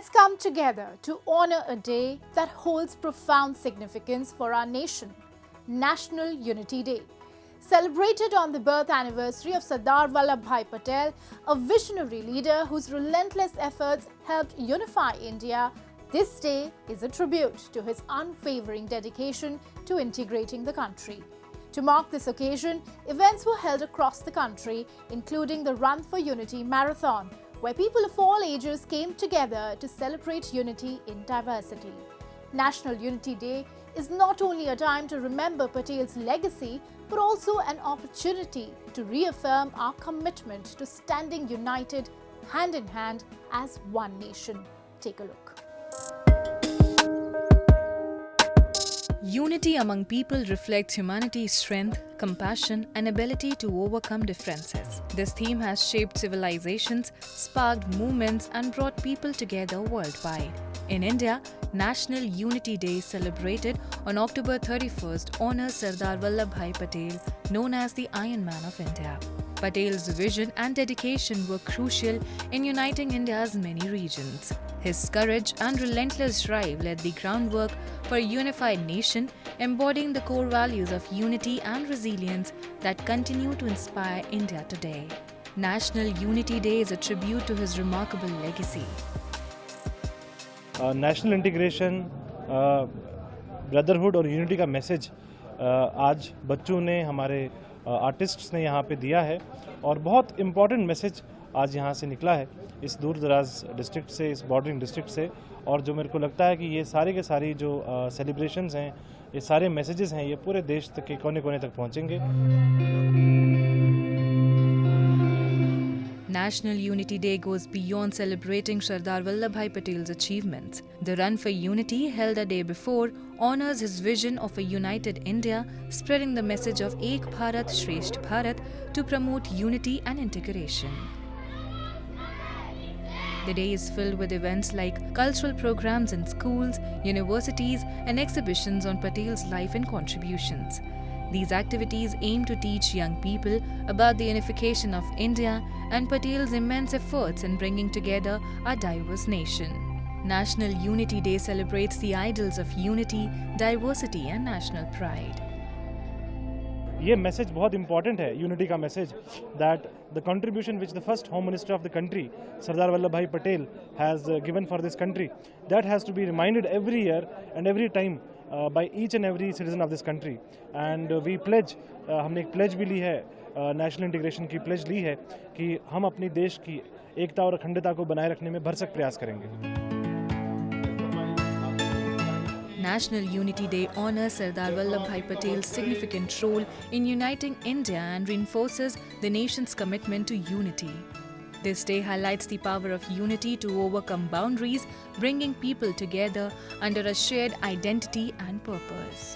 Let's come together to honor a day that holds profound significance for our nation, National Unity Day. Celebrated on the birth anniversary of Sardar Vallabhbhai Patel, a visionary leader whose relentless efforts helped unify India, this day is a tribute to his unwavering dedication to integrating the country. To mark this occasion, events were held across the country, including the Run for Unity Marathon, where people of all ages came together to celebrate unity in diversity. National Unity Day is not only a time to remember Patel's legacy, but also an opportunity to reaffirm our commitment to standing united, hand in hand, as one nation. Take a look. Unity among people reflects humanity's strength, compassion, and ability to overcome differences. This theme has shaped civilizations, sparked movements, and brought people together worldwide. In India, National Unity Day, celebrated on October 31st, honors Sardar Vallabhbhai Patel, known as the Iron Man of India. Patel's vision and dedication were crucial in uniting India's many regions. His courage and relentless drive laid the groundwork for a unified nation, embodying the core values of unity and resilience that continue to inspire India today. National Unity Day is a tribute to his remarkable legacy. National integration, brotherhood और unity का message आज बच्चों ने, हमारे artists ने यहाँ पे दिया है और बहुत इम्पॉर्टेंट मैसेज आज यहाँ से निकला है इस दूर दराज डिस्ट्रिक्ट से, इस बॉर्डरिंग डिस्ट्रिक्ट से। और जो मेरे को लगता है कि ये सारे के सारी जो सेलिब्रेशंस हैं, ये सारे मैसेजेस हैं, ये पूरे देश तक के कोने कोने तक पहुँचेंगे। National Unity Day goes beyond celebrating Sardar Vallabhbhai Patel's achievements. The Run for Unity, held a day before, honors his vision of a united India, spreading the message of Ek Bharat Shresth Bharat to promote unity and integration. The day is filled with events like cultural programs in schools, universities, and exhibitions on Patel's life and contributions. These activities aim to teach young people about the unification of India and Patel's immense efforts in bringing together a diverse nation. National Unity Day celebrates the ideals of unity, diversity, and national pride. ये message बहुत important है, unity का message, that the contribution which the first home minister of the country Sardar Vallabh Bhai Patel has given for this country, that has to be reminded every year and every time by each and every citizen of this country. And we pledge, हमने एक pledge भी ली है, national integration की pledge ली है कि हम अपने देश की एकता और अखंडता को बनाए रखने में भरसक प्रयास करेंगे। National Unity Day honors Sardar Vallabhbhai Patel's significant role in uniting India and reinforces the nation's commitment to unity. This day highlights the power of unity to overcome boundaries, bringing people together under a shared identity and purpose.